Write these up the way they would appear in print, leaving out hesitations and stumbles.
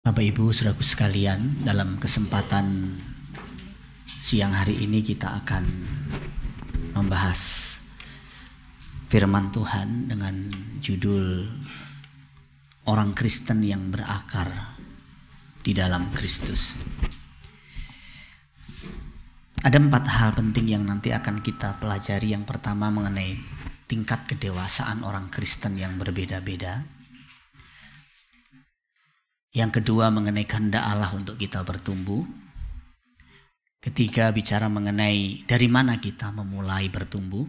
Bapak Ibu, saudaraku sekalian, dalam kesempatan siang hari ini kita akan membahas firman Tuhan dengan judul Orang Kristen yang berakar di dalam Kristus. Ada 4 hal penting yang nanti akan kita pelajari. Yang pertama mengenai tingkat kedewasaan orang Kristen yang berbeda-beda. Yang kedua mengenai kehendak Allah untuk kita bertumbuh. Ketiga bicara mengenai dari mana kita memulai bertumbuh.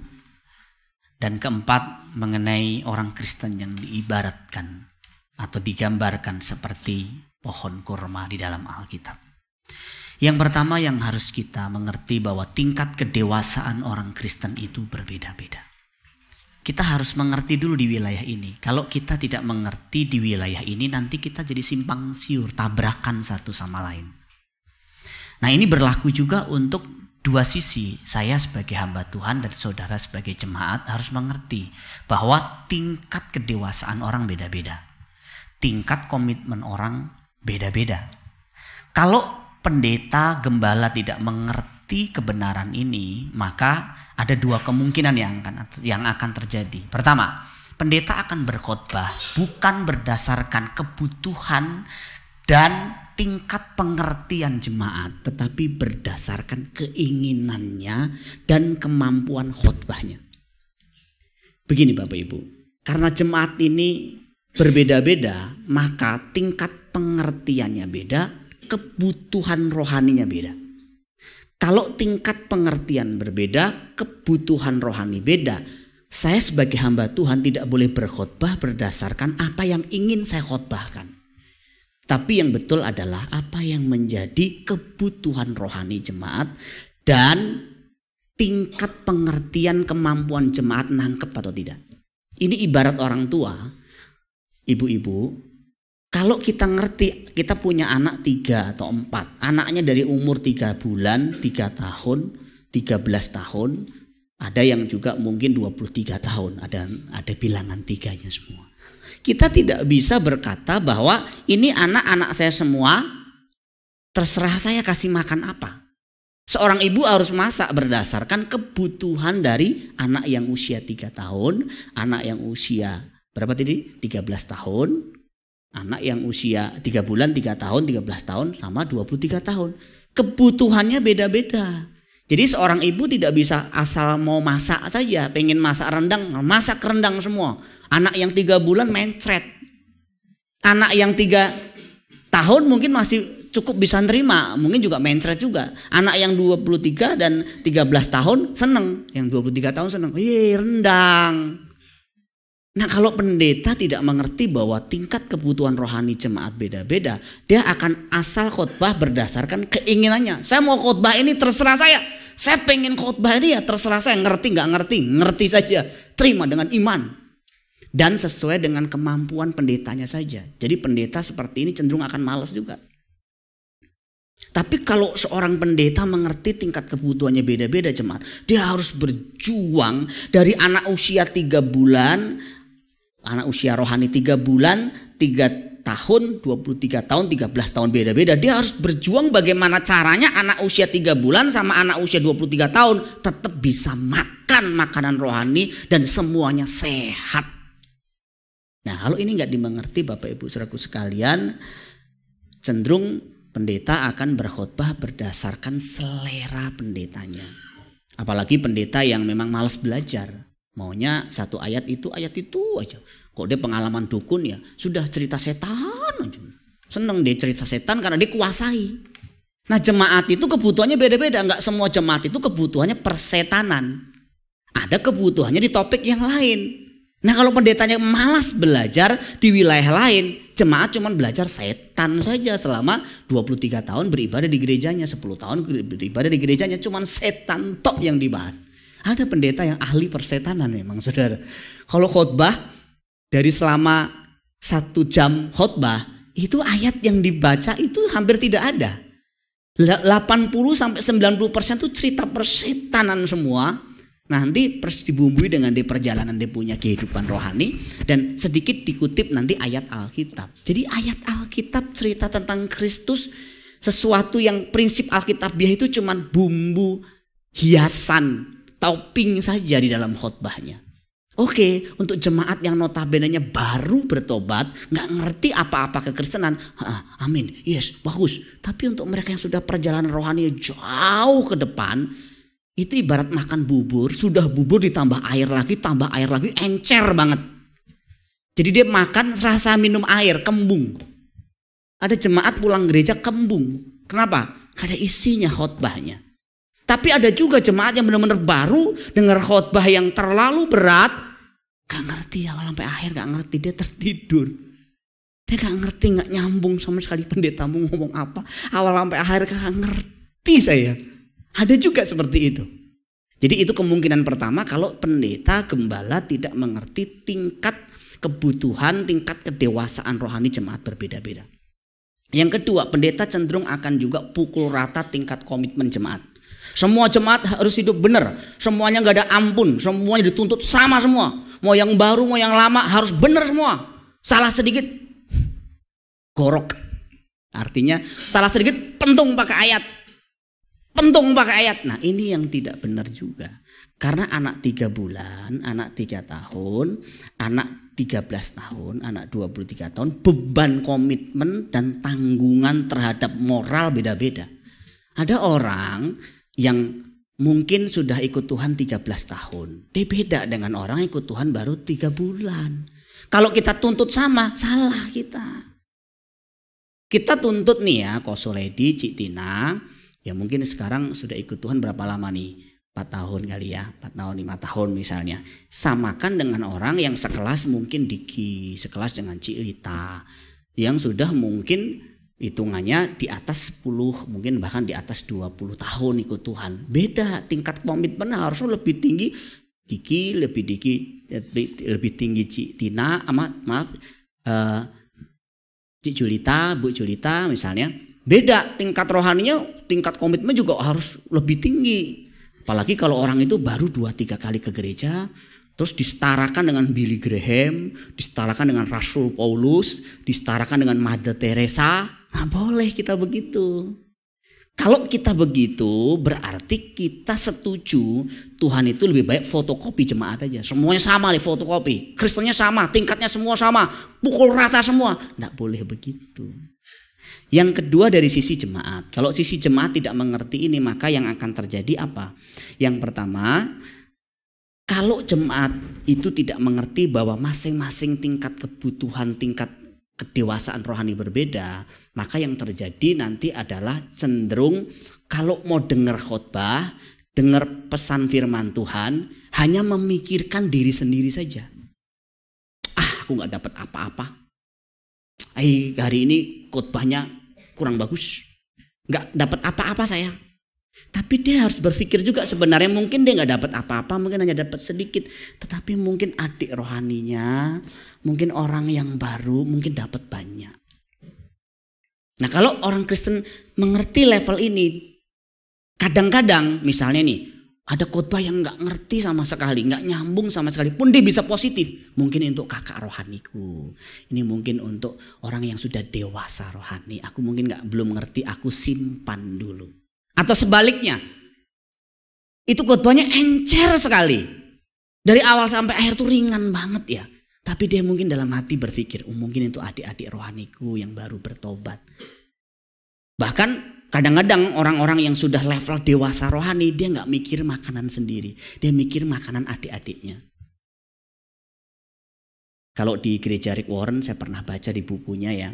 Dan keempat mengenai orang Kristen yang diibaratkan atau digambarkan seperti pohon kurma di dalam Alkitab. Yang pertama yang harus kita mengerti bahwa tingkat kedewasaan orang Kristen itu berbeda-beda. Kita harus mengerti dulu di wilayah ini. Kalau kita tidak mengerti di wilayah ini, nanti kita jadi simpang siur, tabrakan satu sama lain. Nah, ini berlaku juga untuk dua sisi. Saya sebagai hamba Tuhan dan saudara sebagai jemaat harus mengerti bahwa tingkat kedewasaan orang beda-beda. Tingkat komitmen orang beda-beda. Kalau pendeta, gembala tidak mengerti kebenaran ini, maka ada 2 kemungkinan yang akan terjadi. Pertama, pendeta akan berkhotbah bukan berdasarkan kebutuhan dan tingkat pengertian jemaat, tetapi berdasarkan keinginannya dan kemampuan khotbahnya. Begini Bapak Ibu, karena jemaat ini berbeda-beda, maka tingkat pengertiannya beda, kebutuhan rohaninya beda. Kalau tingkat pengertian berbeda, kebutuhan rohani beda. Saya sebagai hamba Tuhan tidak boleh berkhotbah berdasarkan apa yang ingin saya khotbahkan. Tapi yang betul adalah apa yang menjadi kebutuhan rohani jemaat dan tingkat pengertian kemampuan jemaat nangkep atau tidak. Ini ibarat orang tua, ibu-ibu. Kalau kita ngerti, kita punya anak 3 atau 4. Anaknya dari umur 3 bulan, 3 tahun, 13 tahun. Ada yang juga mungkin 23 tahun. Ada bilangan 3-nya semua. Kita tidak bisa berkata bahwa ini anak-anak saya semua, terserah saya kasih makan apa. Seorang ibu harus masak berdasarkan kebutuhan dari anak yang usia 3 tahun, anak yang usia berapa tadi? 13 tahun. Anak yang usia 3 bulan, 3 tahun, 13 tahun sama 23 tahun. Kebutuhannya beda-beda. Jadi seorang ibu tidak bisa asal mau masak saja. Pengen masak rendang, masak rendang semua. Anak yang 3 bulan mencret. Anak yang 3 tahun mungkin masih cukup bisa nerima. Mungkin juga mencret juga. Anak yang 23 dan 13 tahun seneng. Yang 23 tahun seneng. Rendang. Nah, kalau pendeta tidak mengerti bahwa tingkat kebutuhan rohani jemaat beda-beda, dia akan asal khotbah berdasarkan keinginannya. Saya mau khotbah ini terserah saya. Saya pengen khotbah ini ya terserah saya. Ngerti nggak ngerti, ngerti saja. Terima dengan iman. Dan sesuai dengan kemampuan pendetanya saja. Jadi pendeta seperti ini cenderung akan malas juga. Tapi kalau seorang pendeta mengerti tingkat kebutuhannya beda-beda jemaat, dia harus berjuang dari anak usia 3 bulan, anak usia rohani 3 bulan, 3 tahun, 23 tahun, 13 tahun beda-beda. Dia harus berjuang bagaimana caranya anak usia 3 bulan sama anak usia 23 tahun tetap bisa makan makanan rohani dan semuanya sehat. Nah, kalau ini nggak dimengerti Bapak Ibu Saudaraku sekalian, cenderung pendeta akan berkhotbah berdasarkan selera pendetanya. Apalagi pendeta yang memang malas belajar. Maunya satu ayat itu aja. Kok dia pengalaman dukun ya, sudah cerita setan aja. Seneng dia cerita setan karena dia kuasai. Nah, jemaat itu kebutuhannya beda-beda. Enggak semua jemaat itu kebutuhannya persetanan. Ada kebutuhannya di topik yang lain. Nah, kalau pendetanya malas belajar di wilayah lain, jemaat cuma belajar setan saja selama 23 tahun beribadah di gerejanya, 10 tahun beribadah di gerejanya, cuma setan tok yang dibahas. Ada pendeta yang ahli persetanan memang saudara. Kalau khotbah dari selama 1 jam khotbah, itu ayat yang dibaca itu hampir tidak ada. 80-90% itu cerita persetanan semua. Nanti dibumbui dengan di perjalanan dia punya kehidupan rohani. Dan sedikit dikutip nanti ayat Alkitab. Jadi ayat Alkitab cerita tentang Kristus, sesuatu yang prinsip Alkitabiah itu cuman bumbu hiasan, topping saja di dalam khotbahnya. Oke, untuk jemaat yang notabene-nya baru bertobat, nggak ngerti apa-apa kekristenan, amin, yes, bagus. Tapi untuk mereka yang sudah perjalanan rohani jauh ke depan, itu ibarat makan bubur, sudah bubur ditambah air lagi, encer banget. Jadi dia makan rasa minum air, kembung. Ada jemaat pulang gereja kembung. Kenapa? Karena isinya khotbahnya. Tapi ada juga jemaat yang benar-benar baru dengar khotbah yang terlalu berat, gak ngerti awal sampai akhir, gak ngerti, dia tertidur. Dia gak ngerti, gak nyambung sama sekali pendetamu ngomong apa. Awal sampai akhir gak ngerti saya. Ada juga seperti itu. Jadi itu kemungkinan pertama kalau pendeta gembala tidak mengerti tingkat kebutuhan, tingkat kedewasaan rohani jemaat berbeda-beda. Yang kedua, pendeta cenderung akan juga pukul rata tingkat komitmen jemaat. Semua jemaat harus hidup benar, semuanya gak ada ampun, semuanya dituntut sama semua. Mau yang baru, mau yang lama harus benar semua. Salah sedikit, gorok. Artinya salah sedikit, pentung pakai ayat. Nah ini yang tidak benar juga. Karena anak 3 bulan, anak 3 tahun, anak 13 tahun, anak 23 tahun, beban komitmen dan tanggungan terhadap moral beda-beda. Ada orang yang mungkin sudah ikut Tuhan 13 tahun. Dia beda dengan orang yang ikut Tuhan baru 3 bulan. Kalau kita tuntut sama, salah kita. Kita tuntut nih ya, Kosoledi, Cik Tina, ya mungkin sekarang sudah ikut Tuhan berapa lama nih? 4 tahun kali ya, 4 tahun, 5 tahun misalnya. Samakan dengan orang yang sekelas mungkin Diki, sekelas dengan Cik Lita, yang sudah mungkin hitungannya di atas 10, mungkin bahkan di atas 20 tahun ikut Tuhan. Beda, tingkat komitmen harusnya lebih tinggi Diki, lebih tinggi Cik Tina, Cik Julita, Bu Julita misalnya. Beda, tingkat rohaninya, tingkat komitmen juga harus lebih tinggi. Apalagi kalau orang itu baru 2-3 kali ke gereja, terus disetarakan dengan Billy Graham, disetarakan dengan Rasul Paulus, disetarakan dengan Mother Teresa. Nah boleh kita begitu. Kalau kita begitu berarti kita setuju Tuhan itu lebih baik fotokopi jemaat aja. Semuanya sama nih fotokopi. Kristennya sama, tingkatnya semua sama, pukul rata semua. Nggak boleh begitu. Yang kedua dari sisi jemaat. Kalau sisi jemaat tidak mengerti ini, maka yang akan terjadi apa? Yang pertama, kalau jemaat itu tidak mengerti bahwa masing-masing tingkat kebutuhan, tingkat kedewasaan rohani berbeda, maka yang terjadi nanti adalah cenderung kalau mau dengar khotbah, dengar pesan firman Tuhan, hanya memikirkan diri sendiri saja. Aku gak dapat apa-apa. Hari ini khotbahnya kurang bagus, nggak dapat apa-apa saya. Tapi dia harus berpikir juga sebenarnya mungkin dia nggak dapat apa-apa, mungkin hanya dapat sedikit. Tetapi mungkin adik rohaninya, mungkin orang yang baru, mungkin dapat banyak. Nah kalau orang Kristen mengerti level ini, kadang-kadang misalnya nih, ada khotbah yang nggak ngerti sama sekali, nggak nyambung sama sekali, pun dia bisa positif. Mungkin untuk kakak rohaniku, ini mungkin untuk orang yang sudah dewasa rohani. Aku mungkin belum ngerti, aku simpan dulu. Atau sebaliknya, itu khotbahnya encer sekali, dari awal sampai akhir tuh ringan banget ya. Tapi dia mungkin dalam hati berpikir, mungkin itu adik-adik rohaniku yang baru bertobat. Bahkan kadang-kadang orang-orang yang sudah level dewasa rohani, dia nggak mikir makanan sendiri, dia mikir makanan adik-adiknya. Kalau di gereja Rick Warren saya pernah baca di bukunya ya,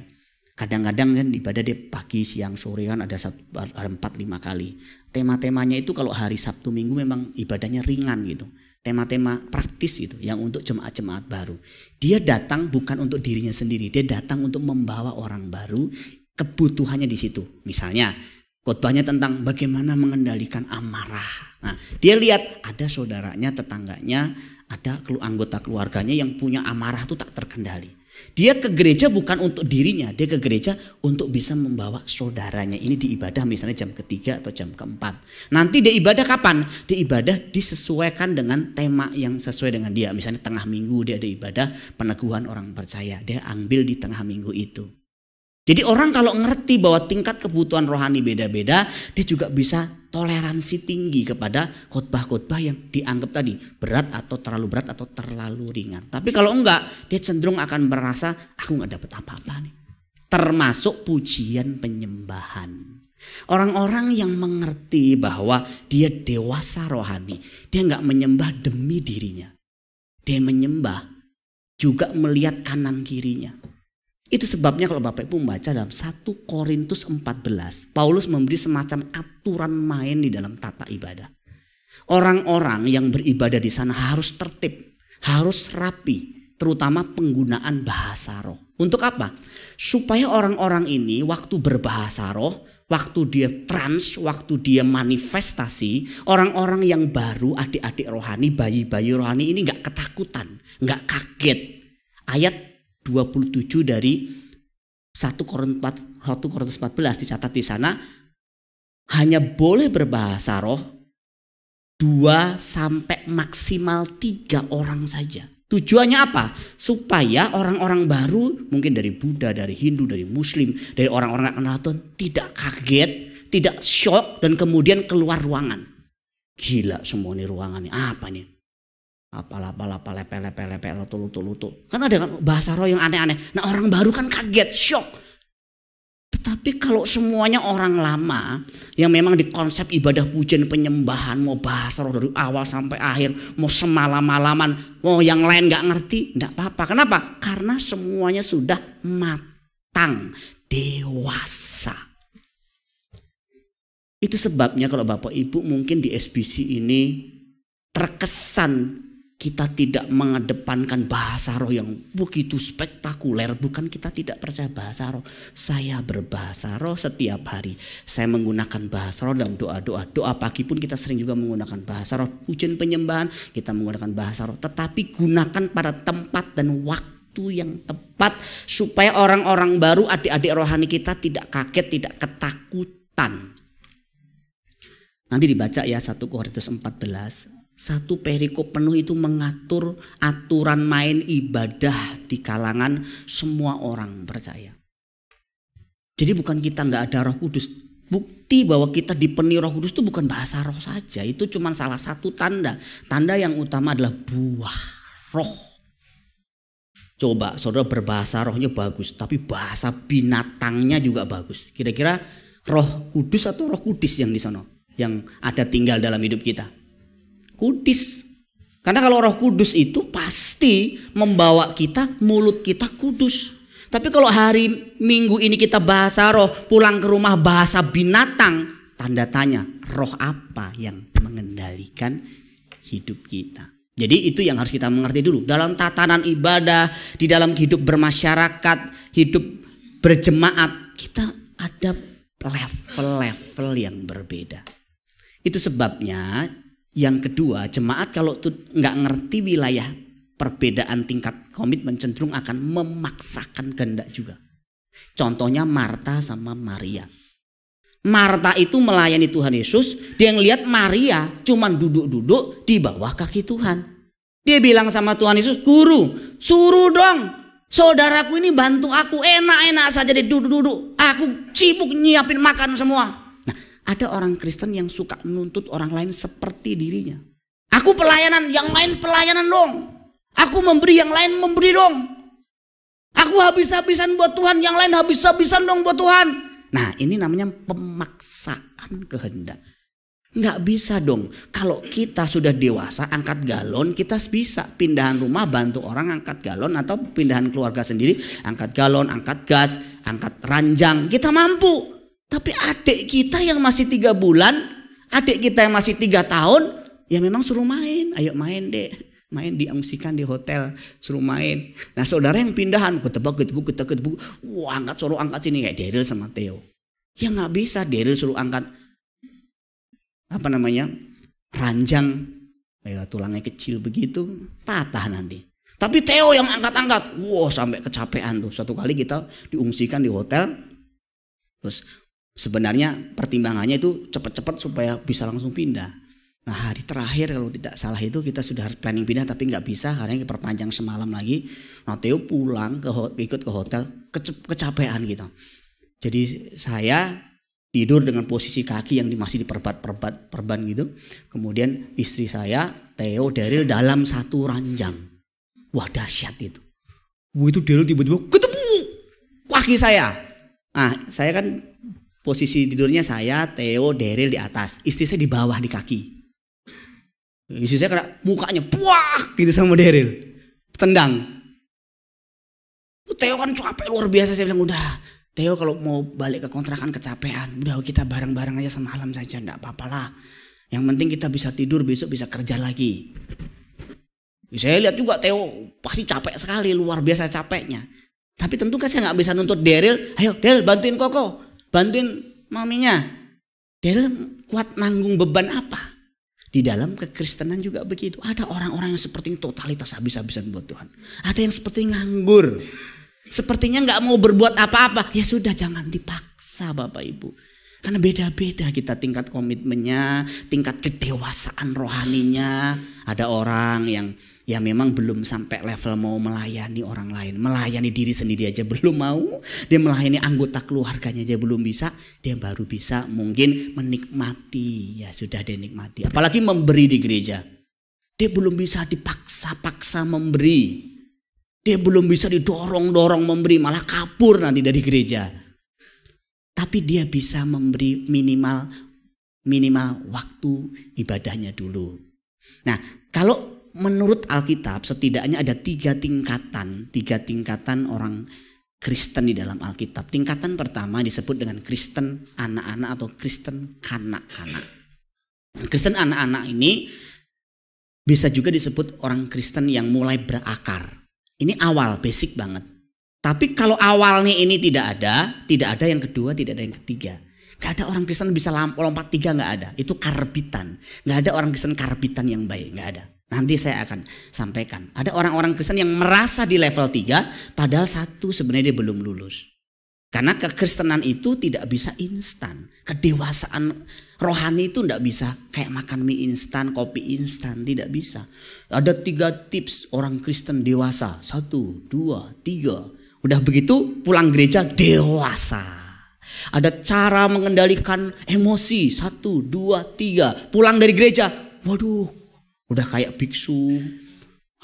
kadang-kadang kan ibadah dia pagi, siang, sore kan ada 4-5 kali. Tema-temanya itu kalau hari Sabtu Minggu memang ibadahnya ringan gitu. Tema-tema praktis gitu yang untuk jemaat-jemaat baru. Dia datang bukan untuk dirinya sendiri, dia datang untuk membawa orang baru. Kebutuhannya di situ. Misalnya khotbahnya tentang bagaimana mengendalikan amarah. Nah, dia lihat ada saudaranya, tetangganya, ada anggota keluarganya yang punya amarah itu tak terkendali. Dia ke gereja bukan untuk dirinya, dia ke gereja untuk bisa membawa saudaranya. Ini di ibadah misalnya jam ketiga atau jam keempat. Nanti dia ibadah kapan? Dia ibadah disesuaikan dengan tema yang sesuai dengan dia. Misalnya tengah minggu dia ada ibadah peneguhan orang percaya. Dia ambil di tengah minggu itu. Jadi orang kalau ngerti bahwa tingkat kebutuhan rohani beda-beda, dia juga bisa toleransi tinggi kepada khotbah-khotbah yang dianggap tadi berat atau terlalu berat atau terlalu ringan. Tapi kalau enggak, dia cenderung akan merasa aku nggak dapat apa-apa nih. Termasuk pujian penyembahan. Orang-orang yang mengerti bahwa dia dewasa rohani, dia nggak menyembah demi dirinya. Dia menyembah juga melihat kanan kirinya. Itu sebabnya kalau Bapak Ibu membaca dalam 1 Korintus 14, Paulus memberi semacam aturan main di dalam tata ibadah. Orang-orang yang beribadah di sana harus tertib, harus rapi, terutama penggunaan bahasa roh. Untuk apa? Supaya orang-orang ini waktu berbahasa roh, waktu dia trans, waktu dia manifestasi, orang-orang yang baru, adik-adik rohani, bayi-bayi rohani ini gak ketakutan, gak kaget. Ayat 27 dari 1 Korintus 14 dicatat di sana, hanya boleh berbahasa roh 2 sampai maksimal 3 orang saja. Tujuannya apa? Supaya orang-orang baru, mungkin dari Buddha, dari Hindu, dari Muslim, dari orang-orang gak kenal Tuhan, tidak kaget, tidak shock, dan kemudian keluar ruangan. Gila semua nih ruangan nih, apa nih? Apalah lepe lutu. Kan ada kan bahasa roh yang aneh-aneh. Nah orang baru kan kaget, shock. Tetapi kalau semuanya orang lama yang memang di konsep ibadah pujian penyembahan, mau bahasa roh dari awal sampai akhir, mau semalam-malaman, mau yang lain gak ngerti, gak apa-apa. Kenapa? Karena semuanya sudah matang, dewasa. Itu sebabnya kalau Bapak Ibu mungkin di SBC ini terkesan kita tidak mengedepankan bahasa roh yang begitu spektakuler. Bukan kita tidak percaya bahasa roh. Saya berbahasa roh setiap hari. Saya menggunakan bahasa roh dalam doa-doa. Doa pagi pun kita sering juga menggunakan bahasa roh. Pujian penyembahan kita menggunakan bahasa roh. Tetapi gunakan pada tempat dan waktu yang tepat. Supaya orang-orang baru, adik-adik rohani kita tidak kaget, tidak ketakutan. Nanti dibaca ya 1 Korintus 14. Satu perikop penuh itu mengatur aturan main ibadah di kalangan semua orang percaya. Jadi bukan kita nggak ada Roh Kudus. Bukti bahwa kita dipenuhi Roh Kudus itu bukan bahasa roh saja. Itu cuma salah satu tanda. Tanda yang utama adalah buah roh. Coba saudara berbahasa rohnya bagus, tapi bahasa binatangnya juga bagus. Kira-kira Roh Kudus atau Roh Kudis yang di sana yang ada tinggal dalam hidup kita? Kudis. Karena kalau Roh Kudus itu pasti membawa kita, mulut kita kudus. Tapi kalau hari Minggu ini kita bahasa roh, pulang ke rumah bahasa binatang, tanda tanya, roh apa yang mengendalikan hidup kita? Jadi itu yang harus kita mengerti dulu. Dalam tatanan ibadah, di dalam hidup bermasyarakat, hidup berjemaat, kita ada level-level yang berbeda. Itu sebabnya yang kedua, jemaat kalau nggak ngerti wilayah perbedaan tingkat komitmen cenderung akan memaksakan kehendak juga. Contohnya Marta sama Maria. Marta itu melayani Tuhan Yesus, dia ngelihat Maria cuman duduk-duduk di bawah kaki Tuhan. Dia bilang sama Tuhan Yesus, "Guru, suruh dong saudaraku ini bantu aku, enak-enak saja dia duduk-duduk. Aku sibuk nyiapin makan semua." Ada orang Kristen yang suka menuntut orang lain seperti dirinya. Aku pelayanan, yang lain pelayanan dong. Aku memberi, yang lain memberi dong. Aku habis-habisan buat Tuhan, yang lain habis-habisan dong buat Tuhan. Nah ini namanya pemaksaan kehendak. Nggak bisa dong. Kalau kita sudah dewasa angkat galon, kita bisa pindahan rumah bantu orang angkat galon, atau pindahan keluarga sendiri angkat galon, angkat gas, angkat ranjang. Kita mampu. Tapi adik kita yang masih 3 bulan, adik kita yang masih 3 tahun, ya memang suruh main. Ayo main dek, main diungsikan di hotel, suruh main. Nah saudara yang pindahan, ketebak, wah angkat suruh angkat sini kayak Daryl sama Theo. Ya nggak bisa, Daryl suruh angkat ranjang, tulangnya kecil begitu, patah nanti. Tapi Theo yang angkat-angkat. Wah, sampai kecapean tuh. Suatu kali kita diungsikan di hotel. Terus sebenarnya pertimbangannya itu cepat-cepat supaya bisa langsung pindah. Nah, hari terakhir kalau tidak salah itu kita sudah planning pindah tapi nggak bisa karena diperpanjang semalam lagi. Nah, Theo pulang ikut ke hotel kecapean gitu. Jadi saya tidur dengan posisi kaki yang masih diperban gitu. Kemudian istri saya, Theo, Daryl dalam satu ranjang. Wah, dahsyat itu. Wah, itu Daryl tiba-tiba ketemu kaki saya. Nah, saya kan posisi tidurnya saya, Theo, Daryl di atas. Istri saya di bawah di kaki. Istri saya kena mukanya puak gitu sama Daryl. Tendang. Theo kan capek luar biasa. Saya bilang, udah Theo kalau mau balik ke kontrakan kecapean, udah kita bareng-bareng aja semalam saja, enggak apa-apa lah. Yang penting kita bisa tidur, besok bisa kerja lagi. Saya lihat juga Theo pasti capek sekali, luar biasa capeknya. Tapi tentu kan saya nggak bisa nuntut Daryl, ayo Daryl bantuin Koko, bantuin maminya. Daryl kuat nanggung beban apa? Di dalam kekristenan juga begitu. Ada orang-orang yang seperti totalitas habis-habisan buat Tuhan. Ada yang seperti nganggur. Sepertinya nggak mau berbuat apa-apa. Ya sudah, jangan dipaksa Bapak Ibu. Karena beda-beda kita tingkat komitmennya, tingkat kedewasaan rohaninya. Ada orang yang ya memang belum sampai level mau melayani orang lain. Melayani diri sendiri aja belum mau. Dia melayani anggota keluarganya aja belum bisa. Dia baru bisa mungkin menikmati. Ya sudah, dia nikmati. Apalagi memberi di gereja. Dia belum bisa dipaksa-paksa memberi. Dia belum bisa didorong-dorong memberi, malah kabur nanti dari gereja. Tapi dia bisa memberi minimal waktu ibadahnya dulu. Nah, kalau menurut Alkitab setidaknya ada tiga tingkatan orang Kristen di dalam Alkitab. Tingkatan pertama disebut dengan Kristen anak-anak atau Kristen kanak-kanak. Kristen anak-anak ini bisa juga disebut orang Kristen yang mulai berakar. Ini awal, basic banget. Tapi kalau awalnya ini tidak ada yang kedua, tidak ada yang ketiga. Gak ada orang Kristen bisa lompat tiga, gak ada. Itu karbitan. Gak ada orang Kristen karbitan yang baik, gak ada. Nanti saya akan sampaikan. Ada orang-orang Kristen yang merasa di level 3, padahal 1 sebenarnya dia belum lulus. Karena kekristenan itu tidak bisa instan. Kedewasaan rohani itu tidak bisa kayak makan mie instan, kopi instan, tidak bisa. Ada 3 tips orang Kristen dewasa. 1, 2, 3. Udah begitu pulang gereja dewasa. Ada cara mengendalikan emosi. 1, 2, 3. Pulang dari gereja, waduh, udah kayak biksu,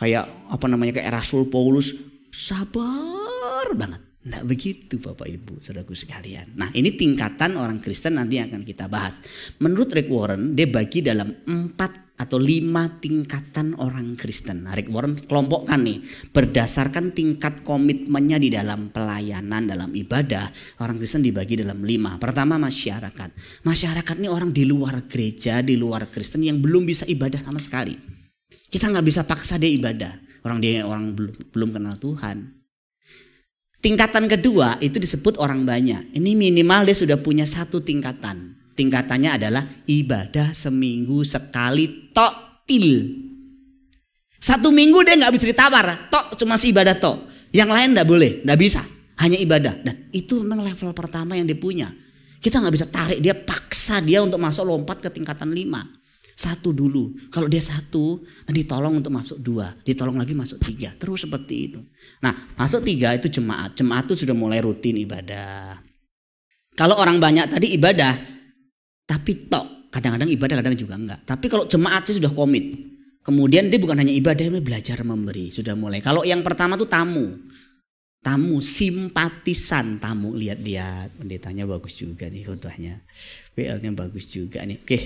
kayak kayak Rasul Paulus, sabar banget. Nah begitu Bapak Ibu saudaraku sekalian. Nah ini tingkatan orang Kristen nanti yang akan kita bahas. Menurut Rick Warren dia bagi dalam 4 atau 5 tingkatan orang Kristen. Nah, Rick Warren kelompokkan nih berdasarkan tingkat komitmennya di dalam pelayanan, dalam ibadah. Orang Kristen dibagi dalam 5. Pertama masyarakat. Masyarakat ini orang di luar gereja, di luar Kristen yang belum bisa ibadah sama sekali. Kita nggak bisa paksa dia ibadah. Orang belum kenal Tuhan. Tingkatan kedua itu disebut orang banyak. Ini minimal dia sudah punya 1 tingkatan. Tingkatannya adalah ibadah seminggu sekali tok til. 1 minggu dia nggak bisa ditawar. Tok cuma ibadah tok. Yang lain nggak boleh, nggak bisa. Hanya ibadah. Dan itu memang level pertama yang dia punya. Kita nggak bisa tarik dia, paksa dia untuk masuk lompat ke tingkatan 5. 1 dulu. Kalau dia 1, nanti tolong untuk masuk 2, ditolong lagi masuk 3. Terus seperti itu. Nah, masuk 3 itu jemaat. Jemaat itu sudah mulai rutin ibadah. Kalau orang banyak tadi ibadah, tapi tok. Kadang-kadang ibadah, kadang juga enggak. Tapi kalau jemaatnya sudah komit. Kemudian dia bukan hanya ibadah, dia belajar memberi. Sudah mulai. Kalau yang pertama tuh tamu. Tamu, simpatisan tamu. Lihat-lihat, pendetanya bagus juga nih khotbahnya. PL-nya bagus juga nih. Oke.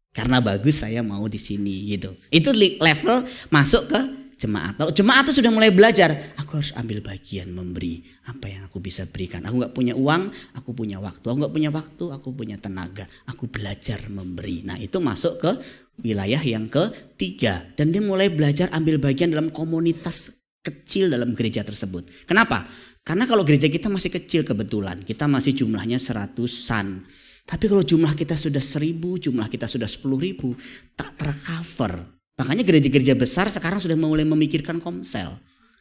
Karena bagus saya mau di sini gitu. Itu level masuk ke jemaat. Kalau jemaat itu sudah mulai belajar, aku harus ambil bagian memberi apa yang aku bisa berikan. Aku nggak punya uang, aku punya waktu. Aku nggak punya waktu, aku punya tenaga. Aku belajar memberi. Nah itu masuk ke wilayah yang ketiga. Dan dia mulai belajar ambil bagian dalam komunitas kecil dalam gereja tersebut. Kenapa? Karena kalau gereja kita masih kecil kebetulan, kita masih jumlahnya 100-an. Tapi kalau jumlah kita sudah 1000, jumlah kita sudah 10.000, tak tercover. Makanya gereja-gereja besar sekarang sudah mulai memikirkan komsel.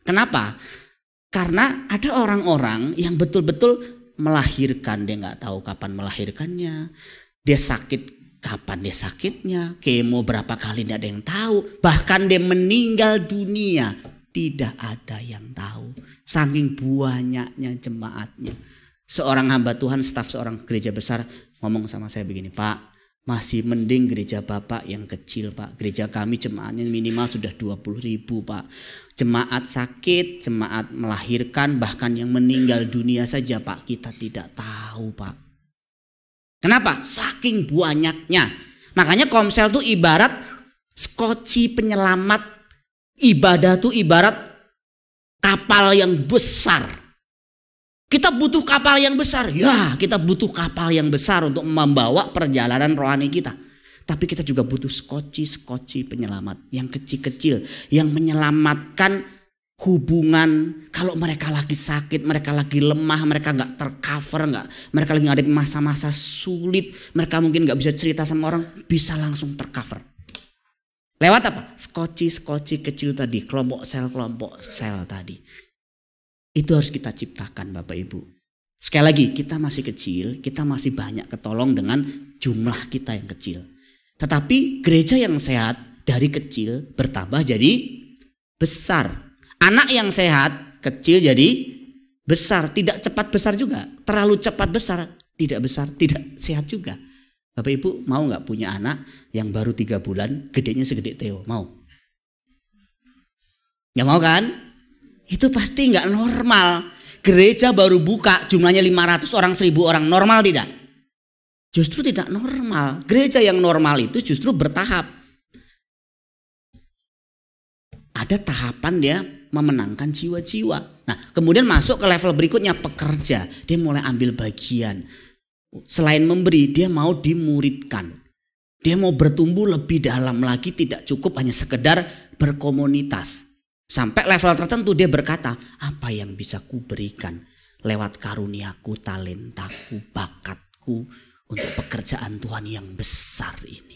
Kenapa? Karena ada orang-orang yang betul-betul melahirkan, dia nggak tahu kapan melahirkannya, dia sakit kapan dia sakitnya, kemo berapa kali tidak ada yang tahu, bahkan dia meninggal dunia tidak ada yang tahu. Saking banyaknya jemaatnya. Seorang hamba Tuhan, staf seorang gereja besar ngomong sama saya begini, Pak, masih mending gereja Bapak yang kecil, Pak. Gereja kami jemaatnya minimal sudah 20.000, Pak. Jemaat sakit, jemaat melahirkan, bahkan yang meninggal dunia saja, Pak, kita tidak tahu, Pak. Kenapa? Saking banyaknya. Makanya Komsel tuh ibarat skoci penyelamat. Ibadah tuh ibarat kapal yang besar. Kita butuh kapal yang besar. Ya, kita butuh kapal yang besar untuk membawa perjalanan rohani kita. Tapi kita juga butuh skoci penyelamat yang kecil-kecil, yang menyelamatkan hubungan. Kalau mereka lagi sakit, mereka lagi lemah, mereka nggak tercover, mereka lagi ngadepin masa-masa sulit, mereka mungkin nggak bisa cerita sama orang, bisa langsung tercover. Lewat apa? Skoci kecil tadi, kelompok sel tadi. Itu harus kita ciptakan, Bapak Ibu. Sekali lagi, kita masih kecil, kita masih banyak ketolong dengan jumlah kita yang kecil. Tetapi gereja yang sehat dari kecil bertambah jadi besar. Anak yang sehat kecil jadi besar, tidak cepat besar juga. Terlalu cepat besar, tidak sehat juga. Bapak Ibu mau nggak punya anak yang baru 3 bulan, gedenya segede Theo? Mau? Nggak mau kan? Itu pasti nggak normal. Gereja baru buka jumlahnya 500 orang, 1000 orang, normal tidak? Justru tidak normal. Gereja yang normal itu justru bertahap. Ada tahapan dia memenangkan jiwa-jiwa. Nah, kemudian masuk ke level berikutnya, pekerja. Dia mulai ambil bagian. Selain memberi, dia mau dimuridkan. Dia mau bertumbuh lebih dalam lagi, tidak cukup hanya sekedar berkomunitas. Sampai level tertentu dia berkata, apa yang bisa ku berikan lewat karuniaku, talentaku, bakatku untuk pekerjaan Tuhan yang besar ini.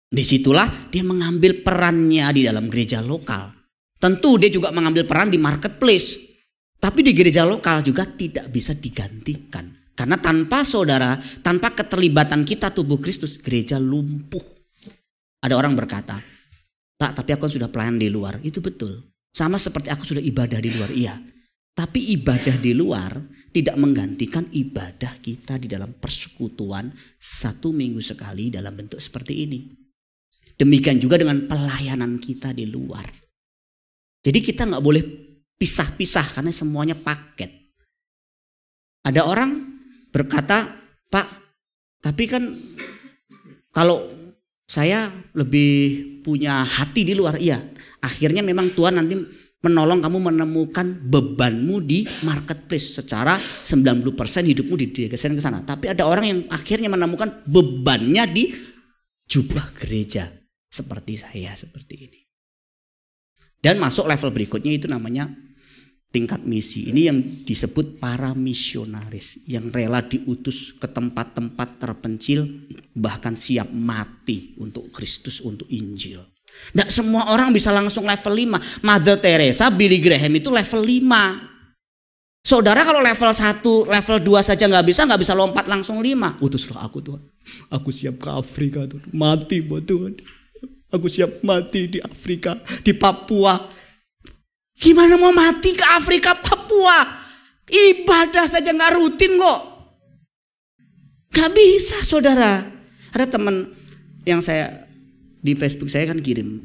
Disitulah dia mengambil perannya di dalam gereja lokal. Tentu dia juga mengambil peran di marketplace. Tapi di gereja lokal juga tidak bisa digantikan. Karena tanpa saudara, tanpa keterlibatan kita tubuh Kristus, gereja lumpuh. Ada orang berkata, Pak, tapi aku sudah pelayan di luar. Itu betul. Sama seperti aku sudah ibadah di luar. Iya. Tapi ibadah di luar tidak menggantikan ibadah kita di dalam persekutuan 1 minggu sekali dalam bentuk seperti ini. Demikian juga dengan pelayanan kita di luar. Jadi kita nggak boleh pisah-pisah karena semuanya paket. Ada orang berkata, Pak, tapi kan kalau saya lebih punya hati di luar. Iya, akhirnya memang Tuhan nanti menolong kamu menemukan bebanmu di marketplace. Secara 90% hidupmu digeser ke sana. Tapi ada orang yang akhirnya menemukan bebannya di jubah gereja. Seperti saya, seperti ini. Dan masuk level berikutnya itu namanya tingkat misi. Ini yang disebut para misionaris. Yang rela diutus ke tempat-tempat terpencil. Bahkan siap mati untuk Kristus, untuk Injil. Tidak semua orang bisa langsung level 5. Mother Teresa, Billy Graham itu level 5. Saudara kalau level 1, level 2 saja nggak bisa lompat langsung 5. Utuslah aku Tuhan. Aku siap ke Afrika Tuhan. Mati buat Tuhan. Aku siap mati di Afrika, di Papua. Gimana mau mati ke Afrika, Papua? Ibadah saja nggak rutin kok. Gak bisa, saudara. Ada teman yang saya di Facebook saya kan kirim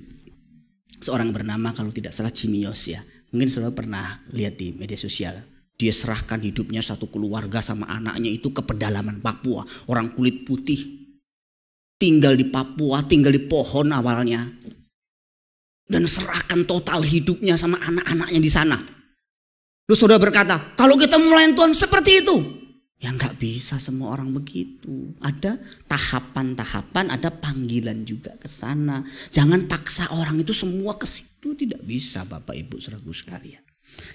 seorang bernama kalau tidak salah Jimios ya. Mungkin saudara pernah lihat di media sosial. Dia serahkan hidupnya satu keluarga sama anaknya itu ke pedalaman Papua. Orang kulit putih. Tinggal di Papua, tinggal di pohon awalnya. Dan serahkan total hidupnya sama anak-anaknya di sana. Terus saudara berkata, kalau kita melayani Tuhan seperti itu. Ya nggak bisa semua orang begitu. Ada tahapan-tahapan, ada panggilan juga ke sana. Jangan paksa orang itu semua ke situ. Tidak bisa Bapak Ibu saudaraku sekalian.